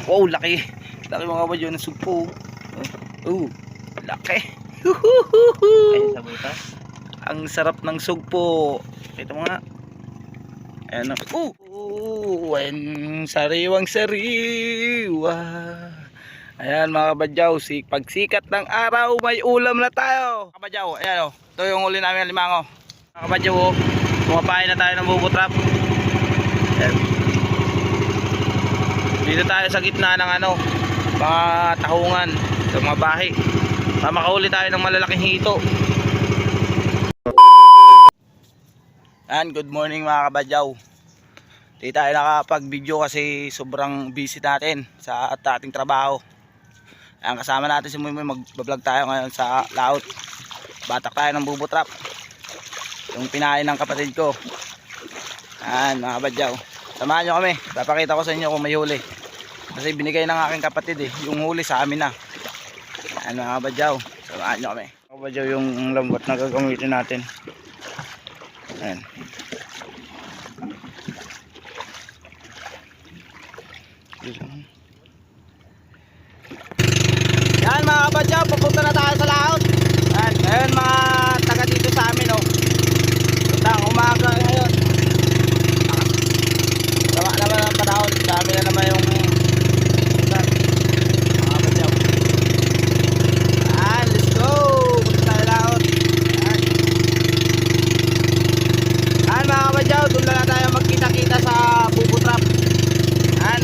Wow, laki. Laki mga kabadyaw ng sugpo. Laki. Ayun sa butas. Ang sarap ng sugpo. Kita mo nga. Ayan. Ayan. Sariwang sariwa. Ayan mga kabadyaw. Pagsikat ng araw, may ulam na tayo. Kabadyaw, ayan o. Ito yung uli namin ng limango. Mga kabadyaw o. Pumapain na tayo ng bubutrap. Ayan. Dito tayo sa gitna ng mga tahungan. Sa mga bahi. Makahuli tayo ng malalaking hito. And good morning mga kabadyaw. Di tayo nakapag-video kasi sobrang busy natin sa ating trabaho. Ayan, kasama natin si Muymoy, mag-vlog tayo ngayon sa laot. Batak tayo ng bubutrap. Yung pinain ng kapatid ko. Ayan mga kabadyaw, samahan nyo kami, papakita ko sa inyo kung may huli. Kasi binigay ng aking kapatid yung huli sa amin na. Ayan mga kabadyaw, samahan nyo kami. Mga kabadyaw, yung lambot na gagamitin natin. Ayan. Yan mga kabadyaw, pupunta na tayo sa laot. Ayan, ngayon mga taga dito sa amin Puntang umaga ngayon. Sama naman ang panahon, dami na naman yung mga kabadyaw. Ayan, let's go. Punta tayo laot. Ayan mga kabadyaw, doon na tayo magkita-kita sa bubutrap. Ayan.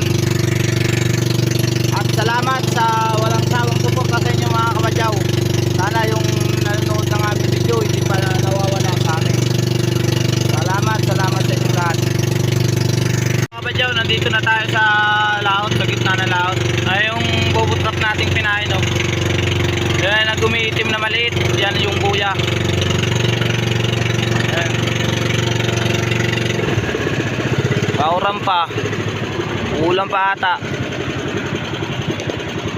At salamat sa walang sawang suporta sa inyo mga kabadyaw. Sana yung nanonood ng aming video hindi pa nawawala sa amin. Salamat sa inyong lahat. Mga kabadyaw, nandito na tayo sa laot, sa gitna ng laot. Ay yung bubutrap nating pinain Yan ang gumiitim na maliit. Yan yung buya. Ayan. Pauram pa. Ulam pa ata.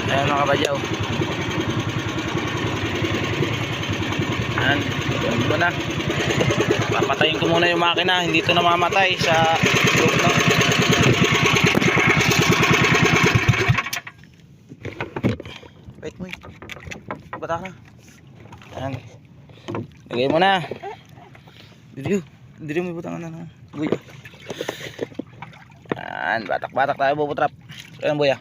Ayan mga kabadyaw. Ayan, gano'n ko na. Papatayin ko muna yung makina. Hindi ito namamatay sa loob ng... Wait mo bata ka na. Ayan. Lagay mo na. Dito mo ibutang na. Buya. Ayan, batak-batak tayo bubutrap. Ayan buya.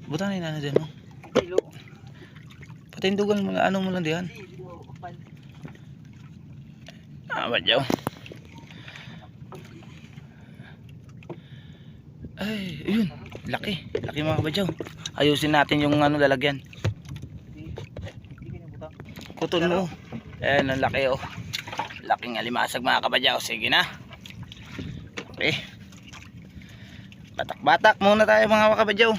Butang na dyan patindugan mo na mo lang diyan. Badyaw. Ay, ayun. Laki mga kabadyaw. Ayusin natin yung lalagyan. Kuton mo. Ayan, ang laki laking alimasag mga kabadyaw. Sige na. Okay. Batak-batak muna tayo mga kabadyaw.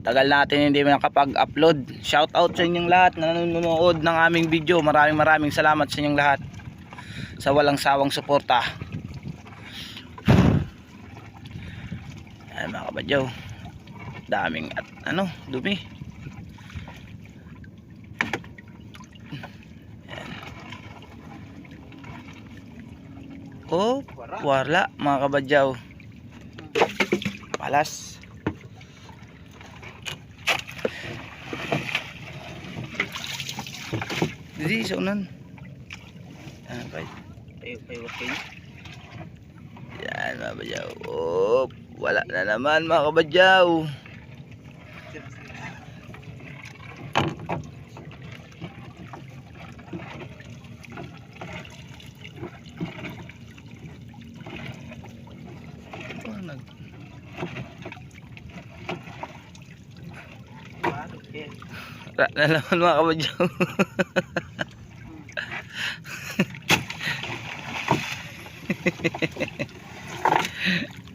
Tagal natin hindi nakapag-upload. Shout out sa inyong lahat na nanonood ng aming video. Maraming salamat sa inyong lahat sa walang sawang suporta. Ayan mga kabadyaw, daming at dumi. Ayan. Wala mga kabadyaw. Palas. Didi sa unan. Yan mga kabadyaw. Wala na naman mga kabadyaw. Wala na naman mga kabadyaw.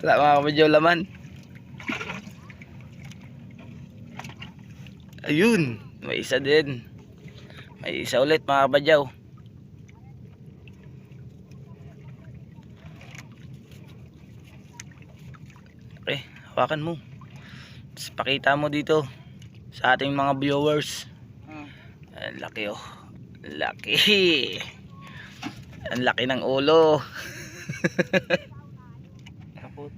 Wala mga kabadyaw laman. Ayun, may isa din. May isa ulit mga kabadyaw. Okay, hawakan mo. Tapos pakita mo dito sa ating mga viewers. Laki Laki. Ang laki ng ulo. Kaput.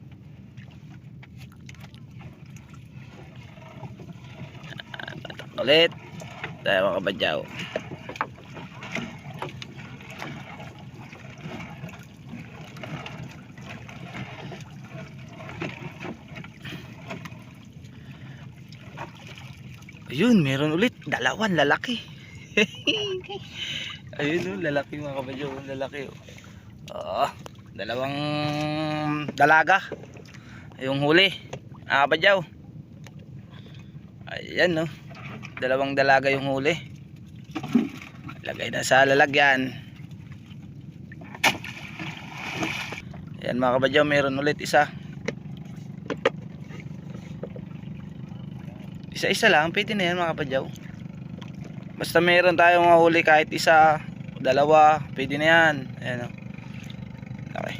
Ulit. Tayo mga kabadyaw. Ayun, meron ulit. Dalawan, lalaki. Ayun, lalaki mga kabadyaw. Lalaki. Dalawang dalaga. Yung huli. Mga kabadyaw. Ayan, no. Dalawang dalaga yung huli. Lagay na sa lalagyan. Ayan mga kabadyaw, meron ulit isa. Isa-isa lang, pwede na yan mga kabadyaw. Basta meron tayong mahuli kahit isa, dalawa, pwede na yan. Ayan o. Okay.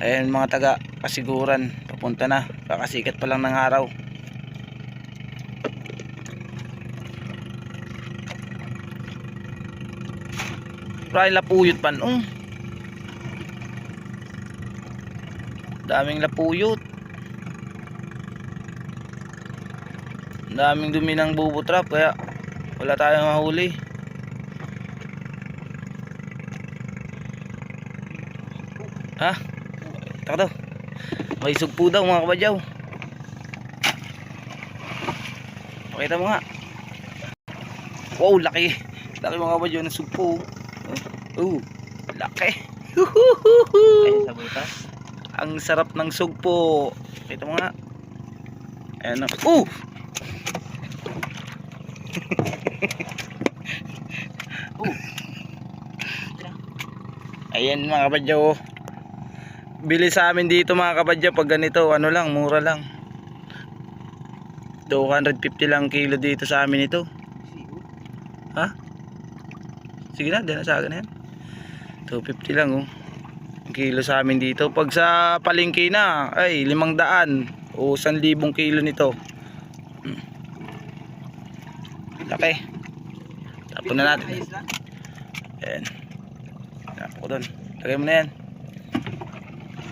Ayan mga taga kasiguran, papunta na. Kakasikat pa lang ng araw. Pray lapuyot panong. Daming lapuyot. Daming dumi ng bubo trap kaya wala tayong mahuli. Ha? Taka daw. May sugpo daw mga kabadyaw. Pakita mo nga. Wow, laki. Laki mga kabadyaw ng sugpo. Laki. Ay, sa butas. Ang sarap ng sugpo. Pakita mo nga. Ayan o. Ayan mga kabadyaw. Bili sa amin dito mga kabadyaw pag ganito, ano lang, mura lang. 250 lang kilo dito sa amin ito. Ha? Sige na, di na sa akin yan. 250 lang oh. Kilo sa amin dito. Pag sa palengke na, ay 500 o 1,000 kilo nito. Laki. Tapon na natin. Ayan. Tapon ko doon. Lagay mo na yan.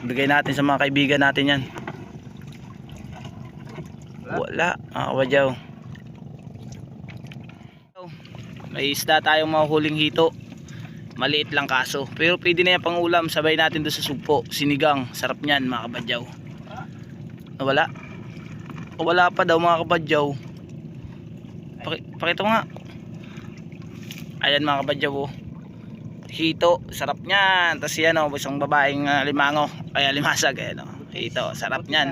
Bigay natin sa mga kaibigan natin yan. Wala. Mga kabadyaw. May isda tayong mahuhuling hito. Maliit lang kaso. Pero pwede na yan pang ulam. Sabay natin doon sa sugpo. Sinigang. Sarap niyan mga kabadyaw. Wala. Wala pa daw mga kabadyaw. Pakita mo nga. Ayan mga kabadyaw oh. Hito, sarap niyan. Tapos yan o, isang babaeng limango. Kaya limasag. Ayan o, hito, sarap niyan.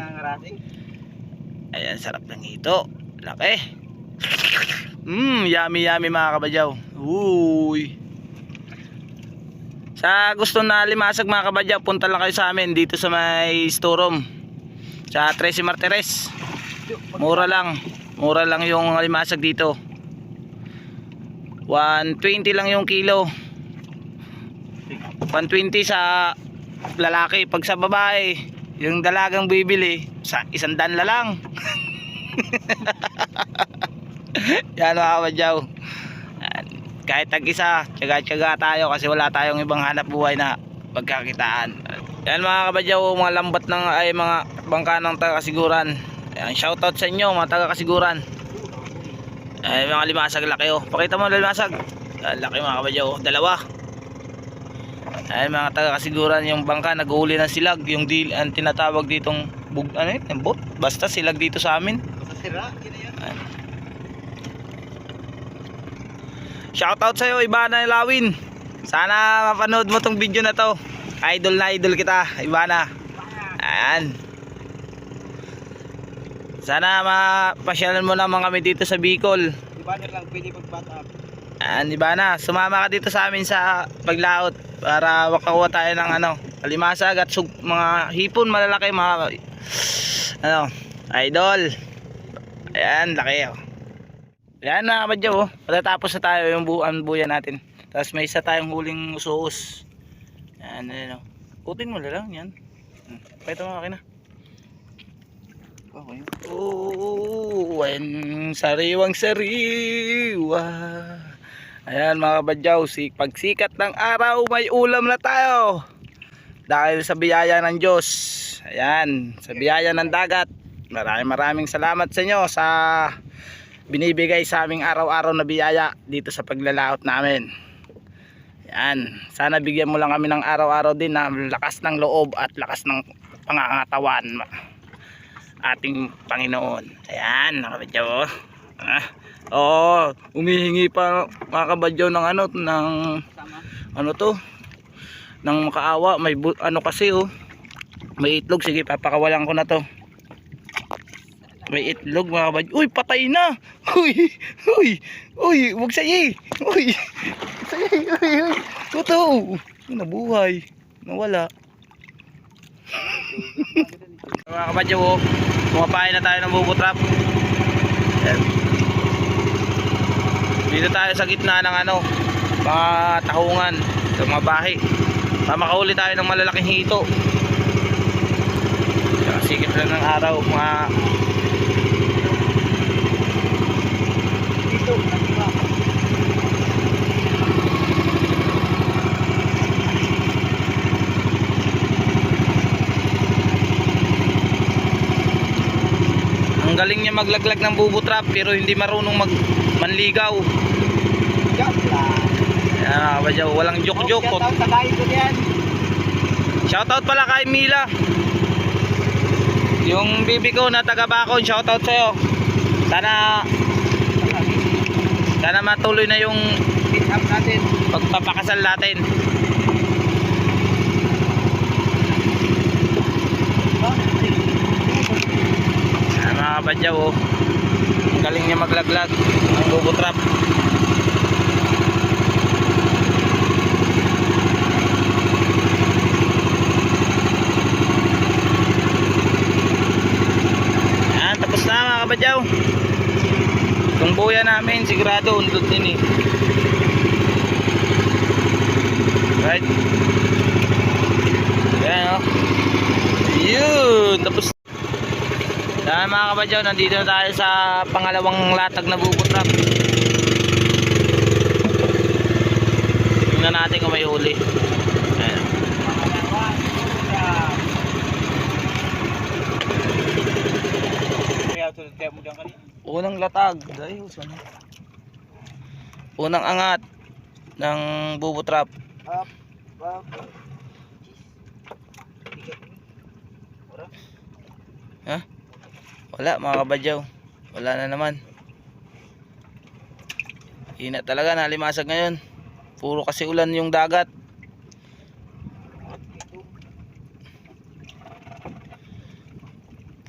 Ayan, sarap ng hito. Laki. Yummy yummy mga kabadyaw. Uy. Sa gusto na limasag mga kabadyaw, punta lang kayo sa amin dito sa may storeroom. Sa 13 Martires. Mura lang. Mura lang yung limasag dito. 120 lang yung kilo. 120 sa lalaki. Pag sa babae, yung dalagang bibili, sa 100 na lang. Yan mga kabadyaw. Kahit tag-isa, tiyaga-tiyaga tayo kasi wala tayong ibang hanap buhay na pagkakitaan. Yan mga kabadyaw, mga lambat ng ay mga bangka ng taga-kasiguran. Ayan, shoutout sa inyo mga taga-kasiguran. Ay mga limasag laki oh. Pakita mo limasag. Laki mga kabadyaw, dalawa. Ay mga taga-kasiguran, yung bangka nag-uuli ng silag, yung deal ang tinatawag ditong ano yun, boat. Basta silag dito sa amin. Basta sira, yan. Shoutout sa iyo Ibana Lawin. Sana mapanood mo tong video na to. Idol na idol kita, Ibana. Ayan. Sana mapasyalan mo naman kami dito sa Bicol. Ibana lang pwede pag-bata. Ayan, Ibana, sumama ka dito sa amin sa paglaot para makakuha tayo ng alimasag at mga hipon malalaki, mga idol. Ayan, laki oh. Ayan mga kabadyaw oh. Matatapos na tayo yung buyan natin. Tapos may isa tayong huling usuos. Ayan oh. Kutin mo na lang yan. Pakita mo akin na. Okay. Oh, ayan, sariwang sariwa. Ayan mga kabadyaw, pagsikat ng araw may ulam na tayo. Dahil sa biyaya ng Diyos. Ayan, sa biyaya ng dagat. Maraming salamat sa inyo sa binibigay sa aming araw-araw na biyaya dito sa paglalaot namin. Ayan, sana bigyan mo lang kami ng araw-araw din na lakas ng loob at lakas ng pangangatawan ating Panginoon. Ayan mga kabadyaw. Humihingi pa mga kabadyaw ng ano to, ng makaawa. May kasi may itlog. Sige, papakawalan ko na to. May itlog mga kabadyaw. Uy, patay na. Uy, wag sayi. Uy, totoo, nabuhay, nawala. Mga kabadyaw, pumapain na tayo ng bubutrap. Ayan. Dito tayo sa gitna ng mga tahungan, sa mga bahay. Makahuli tayo ng malalaking hito. Sikip lang ng araw, mga hito. Ang galing niya maglaglag ng bubutrap pero hindi marunong manligaw. Ayan mga kabadyaw, walang joke-joke. Shoutout pala kay Mila, yung bibi ko na taga Bacon. Shoutout sa'yo. Sana matuloy na yung pagpapakasal natin. Ayan mga kabadyaw, ang galing niya maglaglag ang bubutrap. Tapos na mga kabadyaw. Itong buya namin sigurado undot din right. Ayan yun. Tapos na mga kabadyaw, nandito na tayo sa pangalawang latag na bubutrap. Tingnan natin kung may huli. Ayan. Unang latag, unang angat ng bubutrap. Ha? Wala mga kabadyaw, wala na naman. Hina talaga, nalimasag ngayon. Puro kasi ulan yung dagat.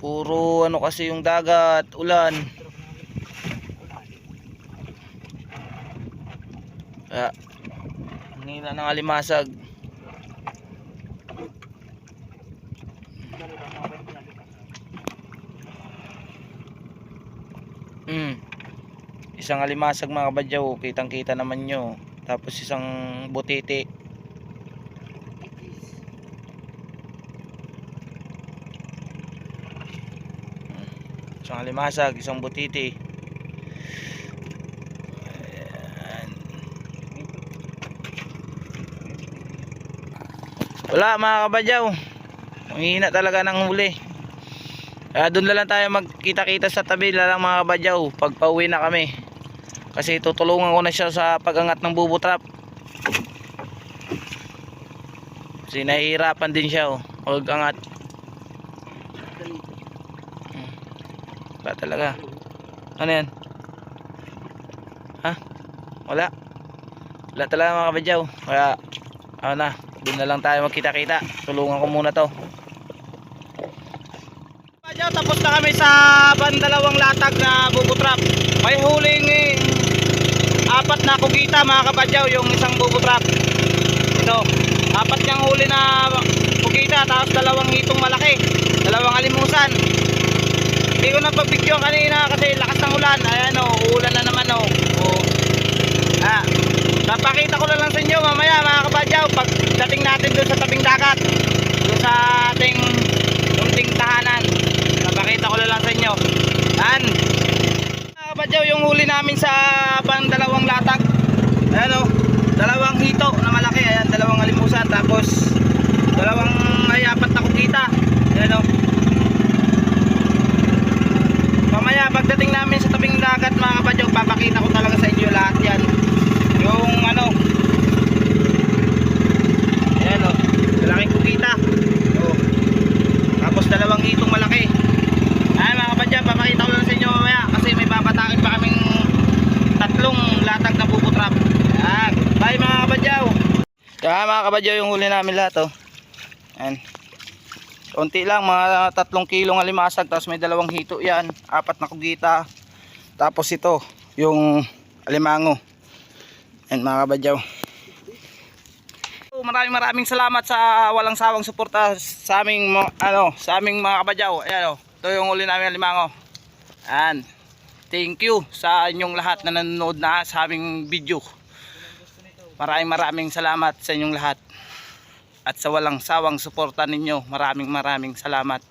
Puro kasi yung dagat, ulan. Kaya ang hina ng alimasag. Isang alimasag mga kabadyaw, kitang kita naman nyo. Tapos isang butiti. Isang alimasag, isang butiti. Ayan. Wala mga kabadyaw, ang hina talaga ng huli. Doon na lang tayo magkita-kita sa tabi lang mga kabadyaw pag pauwi na kami. Kasi tutulungan ko na siya sa pag-angat ng bubutrap. Kasi nahihirapan din siya mag-angat. Wala talaga. Ano yan? Ha? Wala. Wala talaga mga kabadyaw. Kaya doon na lang tayo magkita-kita. Tulungan ko muna to. Kabadyaw, tapos na kami sa bandalawang latag na bubutrap. May huling 4 na kugita mga kabadyaw, yung isang bubutrap. Ito, 4 niyang huli na kugita, tapos 2 hitong malaki, 2 alimusan. Hindi ko na pag-video kanina kasi lakas ng ulan. Ayan uulan na naman papakita ko na lang sa inyo mamaya mga kabadyaw pag dating natin doon sa tabing dagat, doon sa ating munting tahanan. Papakita ko na lang sa inyo. Yan mga kabadyaw, yung huli namin sa bandalawang latag. Ayan o, dalawang hito na malaki. Ayan, dalawang alimusan. Tapos dalawang ay apat na kukita. Ayan o. Mamaya pagdating namin sa tabing dagat mga kabadyaw, papakita ko talaga sa inyo lahat yan. Yung ano, ayan o, malaking kukita. O, tapos dalawang hitong malaki. Ayan mga kabadyaw, papakita ko lang sa inyo mamaya kasi may papatakin pa kaming tatlong latag na puputrap. Ayan, bye mga kabadyaw. Ayan mga kabadyaw, yung huli namin lahat o. Ayan, konti lang, mga 3 kilong alimasag. Tapos may dalawang hito yan, 4 na kugita. Tapos ito yung alimango. Ayan mga kabadyaw, maraming salamat sa walang sawang suporta sa aming sa aming mga kabadyaw. Ayan o, ito yung huli namin alimango. Ayan, thank you sa inyong lahat na nanonood na sa aming video. Maraming salamat sa inyong lahat. At sa walang sawang suporta ninyo, maraming salamat.